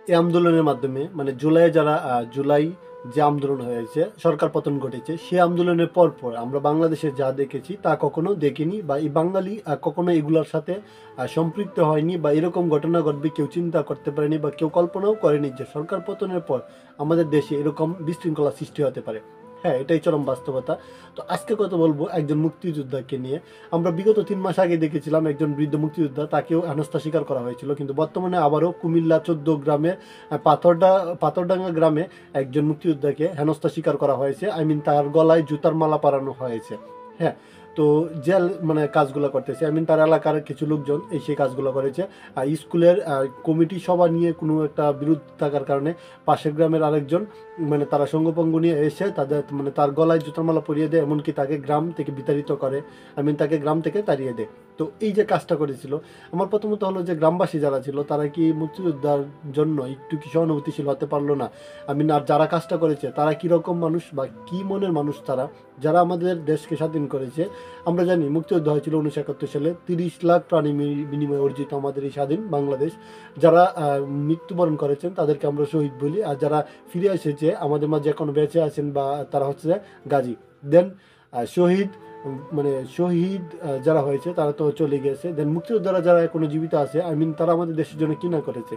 এই আন্দোলনের মাধ্যমে মানে জুলাই যারা জুলাই যে আন্দোলন হয়েছে, সরকার পতন ঘটেছে, সেই আন্দোলনের পর আমরা বাংলাদেশে যা দেখেছি তা কখনো দেখিনি, বা এই বাঙালি কখনো এগুলোর সাথে সম্পৃক্ত হয়নি, বা এরকম ঘটনা ঘটবে কেউ চিন্তা করতে পারেনি বা কেউ কল্পনাও করেনি যে সরকার পতনের পর আমাদের দেশে এরকম বিশৃঙ্খলা সৃষ্টি হতে পারে। হ্যাঁ, এটাই চরম বাস্তবতা। তো আজকে কথা বলবো একজন মুক্তিযোদ্ধাকে নিয়ে। আমরা বিগত 3 মাস আগে দেখেছিলাম একজন বৃদ্ধ মুক্তিযোদ্ধা, তাকেও হেনস্থা স্বীকার করা হয়েছিল, কিন্তু বর্তমানে আবারও কুমিল্লা 14 গ্রামে পাথরডাঙ্গা গ্রামে একজন মুক্তিযোদ্ধাকে হেনস্থা স্বীকার করা হয়েছে। তার গলায় জুতার মালা পরানো হয়েছে। হ্যাঁ, তো জেল মানে কাজগুলো করতেছে, তার এলাকার কিছু লোকজন এই সেই কাজগুলো করেছে। স্কুলের কমিটি সভা নিয়ে কোনো একটা বিরোধ থাকার কারণে পাশের গ্রামের আরেকজন মানে তারা সঙ্গপঙ্গ নিয়ে এসে তাদের মানে তার গলায় জুতার মালা পরিয়ে দেয়, এমনকি তাকে গ্রাম থেকে বিতাড়িত করে, তাকে গ্রাম থেকে তাড়িয়ে দেয়। তো এই যে কাজটা করেছিল, আমার প্রথমত হলো যে গ্রামবাসী যারা ছিল তারা কি মুক্তিযোদ্ধার জন্য একটু কি সহানুভূতিশীল হতে পারলো না? আর যারা কাজটা করেছে তারা কীরকম মানুষ বা কী মনের মানুষ তারা, যারা আমাদের দেশকে স্বাধীন করেছে। আমরা জানি মুক্তিযুদ্ধ হয়েছিল 1971 সালে, 30 লাখ প্রাণী বিনিময়ে অর্জিত আমাদের এই স্বাধীন বাংলাদেশ। যারা মৃত্যুবরণ করেছেন তাদেরকে আমরা শহীদ বলি, আর যারা ফিরে এসেছে আমাদের মাঝে এখনো বেঁচে আছেন বা তারা হচ্ছে গাজী। দেন শহীদ শহীদ যারা হয়েছে তারা তো চলে গেছে। দেন মুক্তিযোদ্ধারা যারা এখনো জীবিত আছে, তারা আমাদের দেশের জন্য কি না করেছে।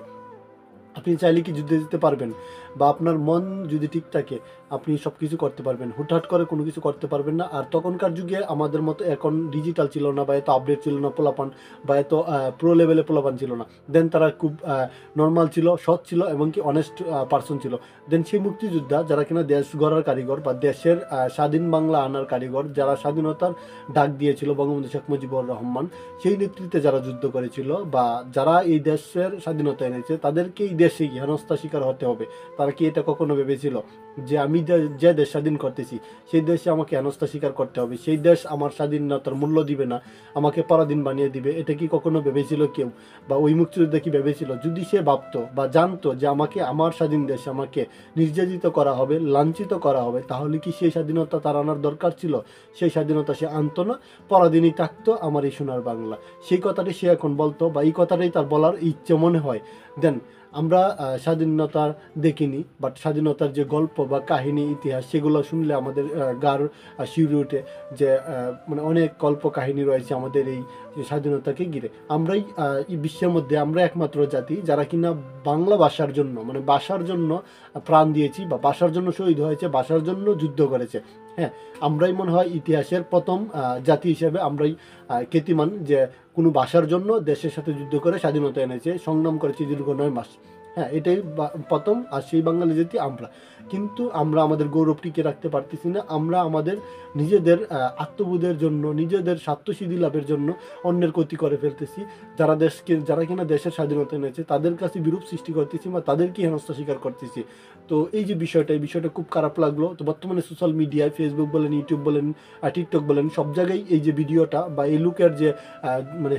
আপনি চাইলে কি যুদ্ধে যেতে পারবেন, বা আপনার মন যদি ঠিক থাকে আপনি সব কিছু করতে পারবেন, হুটহাট করে কোনো কিছু করতে পারবেন না। আর তখনকার যুগে আমাদের মতো এখন ডিজিটাল ছিল না, বা এত আপডেট ছিল না পোলাপান, বা এত প্রো লেভেলে পোলাপান ছিল না। দেন তারা খুব নর্মাল ছিল, সৎ ছিল, এবং কি অনেস্ট পার্সন ছিল। দেন সেই মুক্তিযোদ্ধা যারা কিনা দেশ গড়ার কারিগর বা দেশের স্বাধীন বাংলা আনার কারিগর, যারা স্বাধীনতার ডাক দিয়েছিল বঙ্গবন্ধু শেখ মুজিবুর রহমান, সেই নেতৃত্বে যারা যুদ্ধ করেছিল বা যারা এই দেশের স্বাধীনতা এনেছে, তাদেরকে এই দেশে হেনস্থা শিকার হতে হবে। তারা কি এটা কখনো ভেবেছিল যে আমি যে দেশ স্বাধীন করতেছি সেই দেশে আমাকে হেনস্থা শিকার করতে হবে, সেই দেশ আমার স্বাধীনতার মূল্য দিবে না, আমাকে পরাধীন বানিয়ে দিবে? এটা কি কখনো ভেবেছিল কেউ? বা ওই মুক্তিযোদ্ধা কি ভেবেছিল? যদি সে ভাবতো বা জানতো যে আমাকে আমার স্বাধীন দেশে আমাকে নির্যাতিত করা হবে, লাঞ্ছিত করা হবে, তাহলে কি সেই স্বাধীনতা তার আনার দরকার ছিল? সেই স্বাধীনতা সে আনতো না, পরাধীনই থাকতো আমার এই সোনার বাংলা। সেই কথাটাই সে এখন বলতো, বা এই কথাটাই তার বলার ইচ্ছে মনে হয়। দেন আমরা স্বাধীনতা দেখিনি, বাট স্বাধীনতার যে গল্প বা কাহিনী ইতিহাস সেগুলো শুনলে আমাদের গার শিউরে ওঠে যে অনেক গল্প কাহিনী রয়েছে আমাদের এই স্বাধীনতাকে ঘিরে। আমরাই এই বিশ্বের মধ্যে আমরা একমাত্র জাতি যারা কিনা বাংলা ভাষার জন্য ভাষার জন্য প্রাণ দিয়েছি, বা ভাষার জন্য শহীদ হয়েছে, ভাষার জন্য যুদ্ধ করেছে। হ্যাঁ, আমরাই মনে হয় ইতিহাসের প্রথম জাতি হিসেবে আমরাই খ্যাতিমান যে কোনো ভাষার জন্য দেশের সাথে যুদ্ধ করে স্বাধীনতা এনেছে, সংগ্রাম করেছে দীর্ঘ 9 মাস। হ্যাঁ, এটাই প্রথম, আর সেই বাঙালি জাতি আমরা। কিন্তু আমরা আমাদের গৌরব টিকে রাখতে পারতেছি না। আমরা আমাদের নিজেদের আত্মবোধের জন্য, নিজেদের স্বার্থসিদ্ধি লাভের জন্য অন্যের ক্ষতি করে ফেলতেছি। যারা কিনা দেশের স্বাধীনতা এনেছে তাদের কাছে বিরূপ সৃষ্টি করতেছি, বা তাদেরকে হেনস্থা স্বীকার করতেছি। তো এই যে এই বিষয়টা খুব খারাপ লাগলো। তো বর্তমানে সোশ্যাল মিডিয়ায় ফেসবুক বলেন, ইউটিউব বলেন, টিকটক বলেন, সব জায়গায় এই যে ভিডিওটা বা এই লোকের যে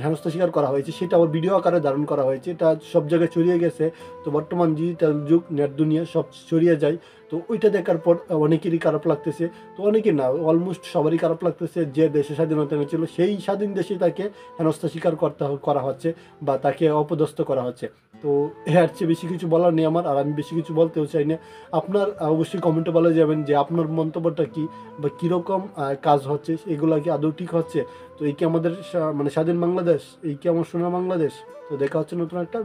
হেনস্থা স্বীকার করা হয়েছে সেটা আবার ভিডিও আকারে ধারণ করা হয়েছে, এটা সব জায়গায় ছড়িয়ে গেছে। তো বর্তমান ডিজিটাল যুগ, নেট দুনিয়া সব ছড়িয়ে যায়। তো ওইটা দেখার পর অনেকেরই খারাপ লাগতেছে। তো অনেকে না, অলমোস্ট সবারই খারাপ লাগতেছে যে দেশে স্বাধীনতা এনেছিল সেই স্বাধীন দেশে তাকে হেনস্থা স্বীকার করা হচ্ছে, বা তাকে অপদস্থ করা হচ্ছে। তো এর চেয়ে বেশি কিছু বলার নেই আমার, আর আমি বেশি কিছু বলতেও চাই না। আপনার অবশ্যই কমেন্টে বলে যাবেন যে আপনার মন্তব্যটা কি, বা কীরকম কাজ হচ্ছে, এগুলা কি আদৌ ঠিক হচ্ছে? তো এই কি আমাদের স্বাধীন বাংলাদেশ, এই কি আমার সোনার বাংলাদেশ? তো দেখা হচ্ছে নতুন একটা